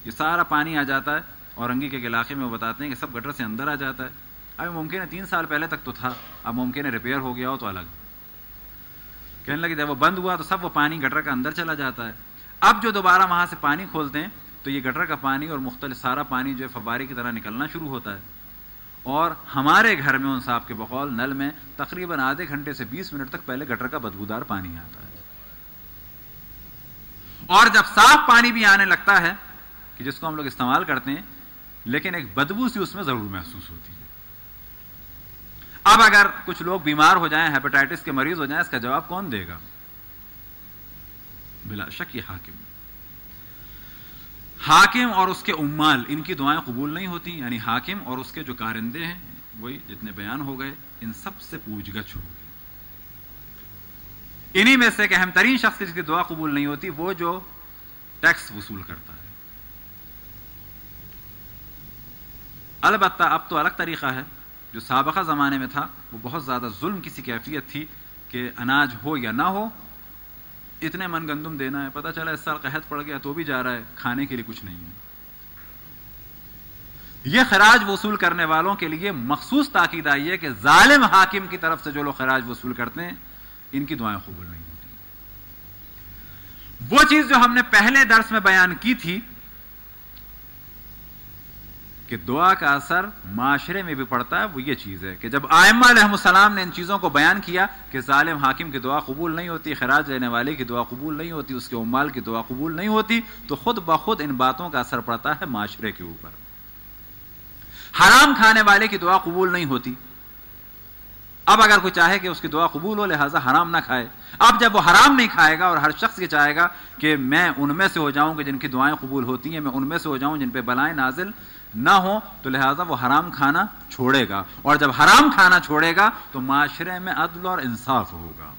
یہ سارا پانی آ جاتا ہے اورنگی کے علاقے میں. وہ بتاتے ہیں کہ سب گٹر سے اندر آ جاتا ہے. ابھی ممکن ہے 3 سال پہلے تک تو تھا، اب ممکن ہے ریپیئر ہو گیا ہو تو الگ. کہنے لگے جب وہ بند ہوا تو سب وہ پانی گٹر کا اندر چلا جاتا ہے. اب جو دوبارہ وہاں سے پانی کھولتے ہیں تو یہ گٹر کا پانی اور مختلف سارا پانی جو ہے فوارے کی طرح نکلنا شروع ہوتا ہے. اور ہمارے گھر میں ان صاحب کے بقول نل میں تقریباً آدھے گھنٹے سے 20 منٹ تک پہلے گٹر کا بدبودار پانی آتا ہے. اور جب صاف پانی بھی آنے لگتا ہے کہ جس کو ہم لوگ استعمال کرتے ہیں، لیکن ایک بدبو سی اس میں ضرور محسوس ہوتی ہے. اب اگر کچھ لوگ بیمار ہو جائیں، ہیپیٹائٹس کے مریض ہو جائیں، اس کا جواب کون دے گا؟ بلا شک یہ حاکم اور اس کے عمال، ان کی دعائیں قبول نہیں ہوتی. یعنی حاکم اور اس کے جو کارندے ہیں، وہی جتنے بیان ہو گئے، ان سب سے پوچھ گچھ ہوگی. انہی میں سے کہ اہم ترین شخص جس کی دعا قبول نہیں ہوتی وہ جو ٹیکس وصول کرتا ہے. البتہ اب تو الگ طریقہ ہے. جو سابقہ زمانے میں تھا وہ بہت زیادہ ظلم کی سی کیفیت تھی کہ اناج ہو یا نہ ہو اتنے من گندم دینا ہے. پتہ چلا اس سال قحط پڑ گیا تو بھی جا رہا ہے، کھانے کے لیے کچھ نہیں ہے. یہ خراج وصول کرنے والوں کے لیے مخصوص تاکید آئی ہے کہ ظالم حاکم کی طرف سے جو لوگ خراج وصول کرتے ہیں ان کی دعائیں قبول نہیں ہوتی. وہ چیز جو ہم نے پہلے درس میں بیان کی تھی کہ دعا کا اثر معاشرے میں بھی پڑتا ہے، وہ یہ چیز ہے کہ جب ائمہ علیہم السلام نے ان چیزوں کو بیان کیا کہ ظالم حاکم کی دعا قبول نہیں ہوتی، خراج لینے والے کی دعا قبول نہیں ہوتی، اس کے عمال کی دعا قبول نہیں ہوتی، تو خود بخود ان باتوں کا اثر پڑتا ہے معاشرے کے اوپر. حرام کھانے والے کی دعا قبول نہیں ہوتی. اب اگر کوئی چاہے کہ اس کی دعا قبول ہو لہذا حرام نہ کھائے. اب جب وہ حرام نہیں کھائے گا اور ہر شخص یہ چاہے گا کہ میں ان میں سے ہو جاؤں کہ جن کی دعائیں قبول ہوتی ہیں، میں ان میں سے ہو جاؤں جن پہ بلائیں نازل نہ ہو، تو لہذا وہ حرام کھانا چھوڑے گا. اور جب حرام کھانا چھوڑے گا تو معاشرے میں عدل اور انصاف ہوگا.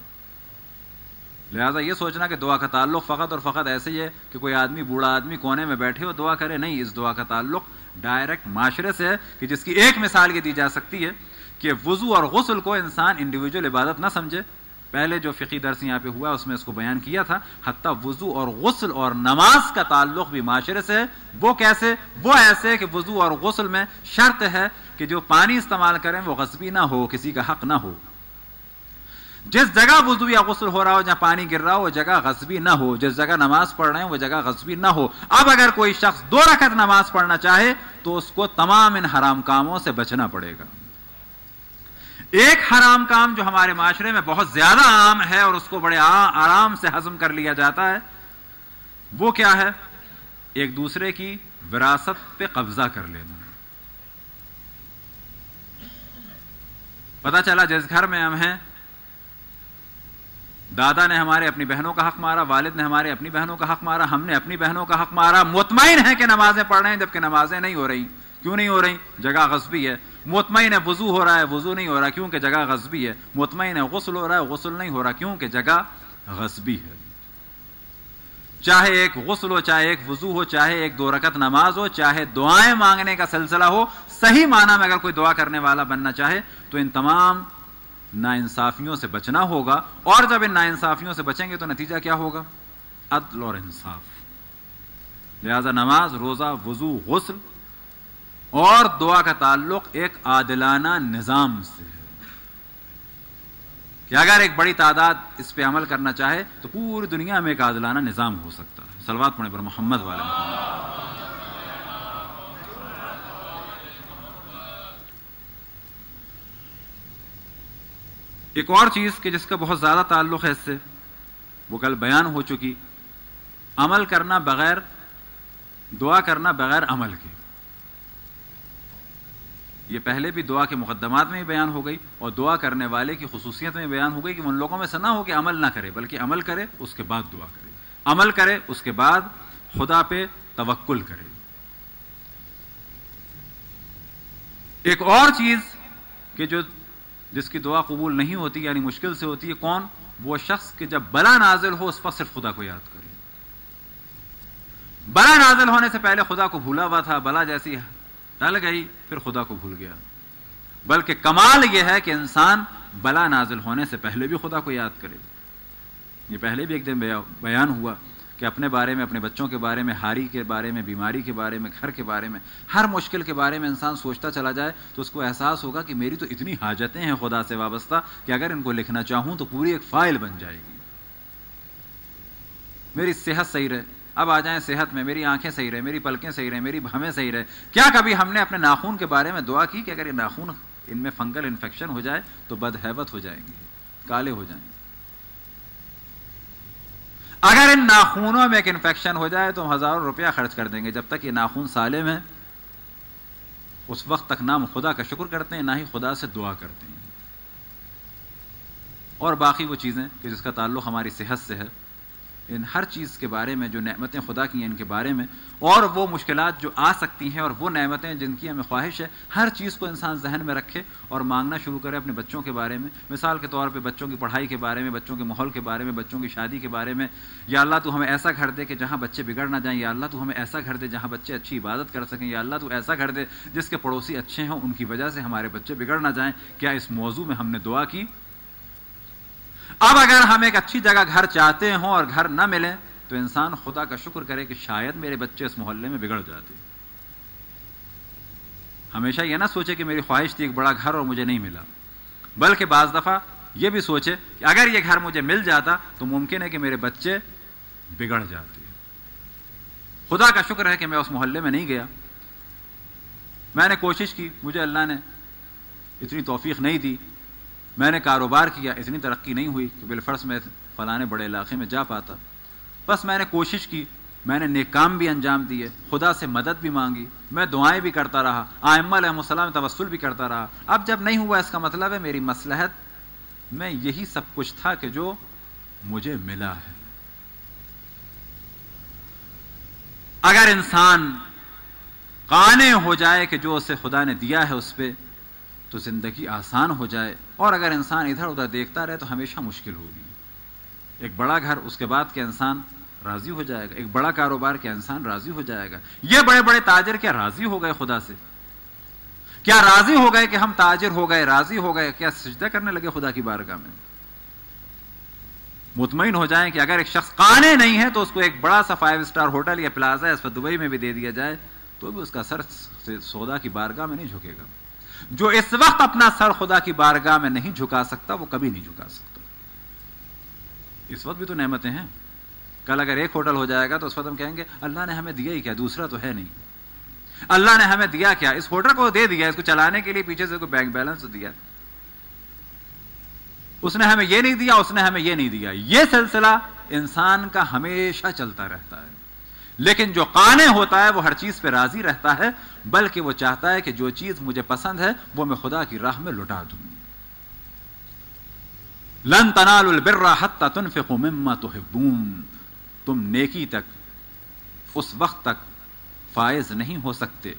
لہذا یہ سوچنا کہ دعا کا تعلق فقط اور فقط ایسے ہی ہے کہ کوئی آدمی، بوڑھا آدمی کونے میں بیٹھے ہو دعا کرے، نہیں. اس دعا کا تعلق ڈائریکٹ معاشرے سے ہے کہ جس کی ایک مثال یہ دی جا سکتی ہے کہ وضو اور غسل کو انسان انڈیویجول عبادت نہ سمجھے. پہلے جو فقہی درس یہاں پہ ہوا اس میں اس کو بیان کیا تھا. حتیٰ وضو اور غسل اور نماز کا تعلق بھی معاشرے سے ہے. وہ کیسے؟ وہ ایسے کہ وضو اور غسل میں شرط ہے کہ جو پانی استعمال کریں وہ غصبی نہ ہو، کسی کا حق نہ ہو. جس جگہ وضو یا غسل ہو رہا ہو، جہاں پانی گر رہا ہو، وہ جگہ غصبی نہ ہو. جس جگہ نماز پڑھ رہے ہیں وہ جگہ غصبی نہ ہو. اب اگر کوئی شخص 2 رکعت نماز پڑھنا چاہے تو اس کو تمام ان حرام کاموں سے بچنا پڑے گا. ایک حرام کام جو ہمارے معاشرے میں بہت زیادہ عام ہے اور اس کو بڑے آرام سے ہضم کر لیا جاتا ہے، وہ کیا ہے؟ ایک دوسرے کی وراثت پہ قبضہ کر لینا. پتہ چلا جس گھر میں ہم ہیں، دادا نے ہمارے اپنی بہنوں کا حق مارا، والد نے ہمارے اپنی بہنوں کا حق مارا، ہم نے اپنی بہنوں کا حق مارا. مطمئن ہے کہ نمازیں پڑھ رہے ہیں جبکہ نمازیں نہیں ہو رہی. کیوں نہیں ہو رہی؟ جگہ غصبی ہے. مطمئن ہے وضو ہو رہا ہے، وضو نہیں ہو رہا کیونکہ جگہ غصبی ہے. مطمئن ہے غسل ہو رہا ہے، غسل نہیں ہو رہا کیونکہ جگہ غصبی ہے. چاہے ایک غسل ہو، چاہے ایک وضو ہو، چاہے ایک 2 رکعت نماز ہو، چاہے دعائیں مانگنے کا سلسلہ ہو، صحیح معنی میں اگر کوئی دعا کرنے والا بننا چاہے تو ان تمام ناانصافیوں سے بچنا ہوگا، اور جب ان ناانصافیوں سے بچیں گے تو نتیجہ کیا ہوگا؟ عدل اور انصاف۔ لہذا نماز، روزہ، وضو، غسل اور دعا کا تعلق ایک عادلانہ نظام سے ہے کہ اگر ایک بڑی تعداد اس پہ عمل کرنا چاہے تو پوری دنیا میں ایک عادلانہ نظام ہو سکتا ہے۔ صلوات پڑھیں پر محمد والے محمد۔ ایک اور چیز کہ جس کا بہت زیادہ تعلق ہے اس سے، وہ کل بیان ہو چکی، عمل کرنا بغیر، دعا کرنا بغیر عمل کے۔ یہ پہلے بھی دعا کے مقدمات میں بیان ہو گئی، اور دعا کرنے والے کی خصوصیت میں بیان ہو گئی کہ ان لوگوں میں سے نہ ہو کہ عمل نہ کرے، بلکہ عمل کرے اس کے بعد دعا کرے، عمل کرے اس کے بعد خدا پہ توکل کرے۔ ایک اور چیز کہ جس کی دعا قبول نہیں ہوتی، یعنی مشکل سے ہوتی ہے، کون؟ وہ شخص کہ جب بلا نازل ہو اس پر صرف خدا کو یاد کرے۔ بلا نازل ہونے سے پہلے خدا کو بھولا ہوا تھا، بلا جیسی ٹل گئی پھر خدا کو بھول گیا۔ بلکہ کمال یہ ہے کہ انسان بلا نازل ہونے سے پہلے بھی خدا کو یاد کرے۔ یہ پہلے بھی ایک دن بیان ہوا کہ اپنے بارے میں، اپنے بچوں کے بارے میں، ہاری کے بارے میں، بیماری کے بارے میں، گھر کے بارے میں، ہر مشکل کے بارے میں انسان سوچتا چلا جائے تو اس کو احساس ہوگا کہ میری تو اتنی حاجتیں ہیں خدا سے وابستہ کہ اگر ان کو لکھنا چاہوں تو پوری ایک فائل بن جائے گی۔ میری صحت صحیح رہے، اب آ جائیں صحت میں، میری آنکھیں صحیح رہے، میری پلکیں صحیح رہے، میری بھویں صحیح رہے۔ کیا کبھی ہم نے اپنے ناخون کے بارے میں دعا کی کہ اگر یہ ناخون ان میں فنگل انفیکشن ہو جائے تو بدہیبت ہو جائیں گے، کالے ہو جائیں گے؟ اگر ان ناخونوں میں ایک انفیکشن ہو جائے تو ہم ہزاروں روپیہ خرچ کر دیں گے، جب تک یہ ناخون سالم ہے اس وقت تک نہ ہم خدا کا شکر کرتے ہیں، نہ ہی خدا سے دعا کرتے ہیں۔ اور باقی وہ چیزیں کہ جس کا تعلق ہماری صحت سے ہے، ان ہر چیز کے بارے میں، جو نعمتیں خدا کی ہیں ان کے بارے میں، اور وہ مشکلات جو آ سکتی ہیں اور وہ نعمتیں جن کی ہمیں خواہش ہے، ہر چیز کو انسان ذہن میں رکھے اور مانگنا شروع کرے اپنے بچوں کے بارے میں۔ مثال کے طور پہ بچوں کی پڑھائی کے بارے میں، بچوں کے ماحول کے بارے میں، بچوں کی شادی کے بارے میں، یا اللہ تو ہمیں ایسا گھر دے کہ جہاں بچے بگڑ نہ جائیں، یا اللہ تو ہمیں ایسا گھر دے جہاں بچے اچھی عبادت کر سکیں، یا اللہ تو ایسا گھر دے جس کے پڑوسی اچھے ہوں، ان کی وجہ سے ہمارے بچے بگڑ نہ جائیں۔ کیا اس موضوع میں ہم نے دعا کی؟ اب اگر ہم ایک اچھی جگہ گھر چاہتے ہوں اور گھر نہ ملے تو انسان خدا کا شکر کرے کہ شاید میرے بچے اس محلے میں بگڑ جاتے۔ ہمیشہ یہ نہ سوچے کہ میری خواہش تھی ایک بڑا گھر اور مجھے نہیں ملا، بلکہ بعض دفعہ یہ بھی سوچے کہ اگر یہ گھر مجھے مل جاتا تو ممکن ہے کہ میرے بچے بگڑ جاتے۔ خدا کا شکر ہے کہ میں اس محلے میں نہیں گیا، میں نے کوشش کی، مجھے اللہ نے اتنی توفیق نہیں دی، میں نے کاروبار کیا، اتنی ترقی نہیں ہوئی کہ بالفرض میں فلانے بڑے علاقے میں جا پاتا، بس میں نے کوشش کی، میں نے نیک کام بھی انجام دیے، خدا سے مدد بھی مانگی، میں دعائیں بھی کرتا رہا، ائمہ علیہ السلام توسل بھی کرتا رہا۔ اب جب نہیں ہوا اس کا مطلب ہے میری مصلحت میں یہی سب کچھ تھا کہ جو مجھے ملا ہے۔ اگر انسان قانع ہو جائے کہ جو اسے خدا نے دیا ہے اس پہ، تو زندگی آسان ہو جائے، اور اگر انسان ادھر ادھر دیکھتا رہے تو ہمیشہ مشکل ہوگی۔ ایک بڑا گھر، اس کے بعد کیا انسان راضی ہو جائے گا؟ ایک بڑا کاروبار، کیا انسان راضی ہو جائے گا؟ یہ بڑے بڑے تاجر کیا راضی ہو گئے خدا سے؟ کیا راضی ہو گئے کہ ہم تاجر ہو گئے، راضی ہو گئے؟ کیا سجدہ کرنے لگے خدا کی بارگاہ میں؟ مطمئن ہو جائیں کہ اگر ایک شخص قانع نہیں ہے تو اس کو ایک بڑا سا 5 اسٹار ہوٹل یا پلازا اس پر دبئی میں بھی دے دیا جائے تو بھی اس کا سر خدا کی بارگاہ میں نہیں جھکے گا۔ جو اس وقت اپنا سر خدا کی بارگاہ میں نہیں جھکا سکتا وہ کبھی نہیں جھکا سکتا۔ اس وقت بھی تو نعمتیں ہیں، کل اگر ایک ہوٹل ہو جائے گا تو اس وقت ہم کہیں گے اللہ نے ہمیں دیا ہی کیا، دوسرا تو ہے نہیں۔ اللہ نے ہمیں دیا کیا؟ اس ہوٹل کو دے دیا، اس کو چلانے کے لیے پیچھے سے کوئی بینک بیلنس دیا، اس نے ہمیں یہ نہیں دیا، اس نے ہمیں یہ نہیں دیا۔ یہ سلسلہ انسان کا ہمیشہ چلتا رہتا ہے، لیکن جو قانع ہوتا ہے وہ ہر چیز پہ راضی رہتا ہے، بلکہ وہ چاہتا ہے کہ جو چیز مجھے پسند ہے وہ میں خدا کی راہ میں لٹا دوں۔ لن تنالوا البر حتى تنفقوا مما تحبون، تم نیکی تک اس وقت تک فائز نہیں ہو سکتے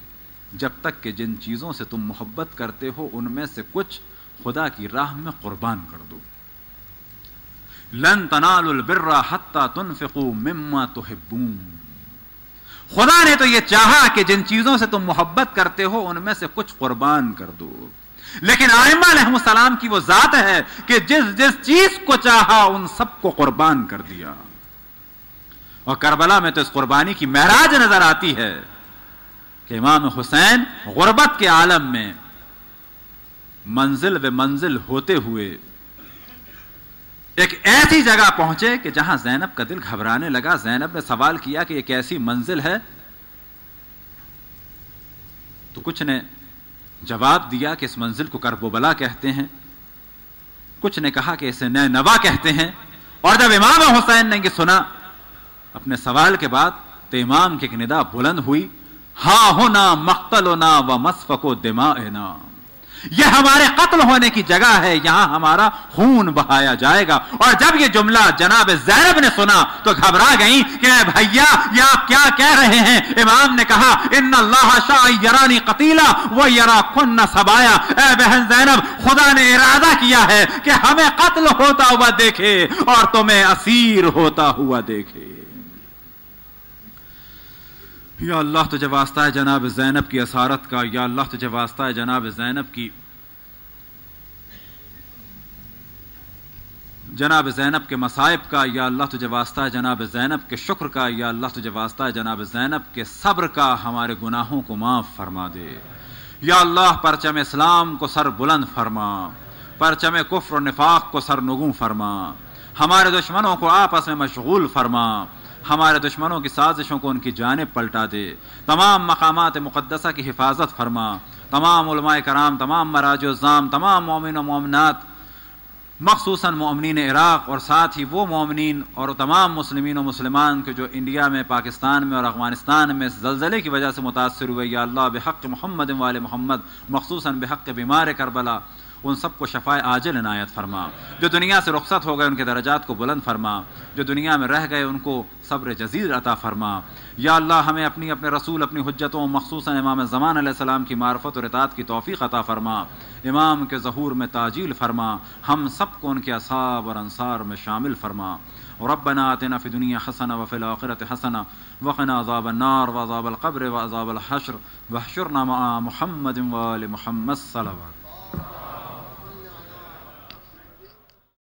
جب تک کہ جن چیزوں سے تم محبت کرتے ہو ان میں سے کچھ خدا کی راہ میں قربان کر دو۔ لن تنالوا البر حتى تنفقوا مما تحبون، خدا نے تو یہ چاہا کہ جن چیزوں سے تم محبت کرتے ہو ان میں سے کچھ قربان کر دو۔ لیکن ائمہ علیہم السلام کی وہ ذات ہے کہ جس جس چیز کو چاہا ان سب کو قربان کر دیا. اور کربلا میں تو اس قربانی کی معراج نظر آتی ہے کہ امام حسین غربت کے عالم میں منزل و منزل ہوتے ہوئے ایک ایسی جگہ پہنچے کہ جہاں زینب کا دل گھبرانے لگا. زینب نے سوال کیا کہ یہ کیسی منزل ہے؟ تو کچھ نے جواب دیا کہ اس منزل کو کرب و بلا کہتے ہیں، کچھ نے کہا کہ اسے نینوا کہتے ہیں. اور جب امام حسین نے یہ سنا اپنے سوال کے بعد تو امام کی ایک ندا بلند ہوئی، ہاں ہونا مقتلنا و مسفک دماءنا، یہ ہمارے قتل ہونے کی جگہ ہے، یہاں ہمارا خون بہایا جائے گا. اور جب یہ جملہ جناب زینب نے سنا تو گھبرا گئیں کہ اے بھیا یہ آپ کیا کہہ رہے ہیں؟ امام نے کہا ان اللہ شاء یرانی قتیلا و یراکن سبایا، اے بہن زینب خدا نے ارادہ کیا ہے کہ ہمیں قتل ہوتا ہوا دیکھے اور تمہیں اسیر ہوتا ہوا دیکھے. یا اللہ تجھے واسطہ ہے جناب زینب کی اسارت کا، یا اللہ تجھے واسطہ ہے جناب زینب کے مصائب کا، یا اللہ تجھے واسطہ ہے جناب زینب کے شکر کا، یا اللہ تجھے واسطہ ہے جناب زینب کے صبر کا، ہمارے گناہوں کو معاف فرما دے. یا اللہ پرچم اسلام کو سر بلند فرما، پرچم کفر و نفاق کو سر نگوں فرما، ہمارے دشمنوں کو آپس میں مشغول فرما، ہمارے دشمنوں کی سازشوں کو ان کی جانب پلٹا دے. تمام مقامات مقدسہ کی حفاظت فرما، تمام علماء کرام، تمام مراجع الزام، تمام مومن و مومنات، مخصوصاً مومنین عراق اور ساتھ ہی وہ مومنین اور تمام مسلمین و مسلمان کے جو انڈیا میں، پاکستان میں اور افغانستان میں زلزلے کی وجہ سے متاثر ہوئے. یا اللہ بحق محمد و آل محمد، مخصوصاً بحق بیمار کربلا، ان سب کو شفاء عاجل عنایت فرما. جو دنیا سے رخصت ہو گئے ان کے درجات کو بلند فرما، جو دنیا میں رہ گئے ان کو صبر جزیل عطا فرما. یا اللہ ہمیں اپنے رسول، اپنی حجتوں، مخصوصاً امام زمان علیہ السلام کی معرفت اور اطاعت کی توفیق عطا فرما. امام کے ظہور میں تعجیل فرما، ہم سب کو ان کے اصحاب اور انصار میں شامل فرما. ربنا آتنا فی الدنیا حسنہ وفی الآخرۃ حسنہ وقنا عذاب النار وعذاب القبر وعذاب الحشر واحشرنا مع محمد وآل محمد صلوات.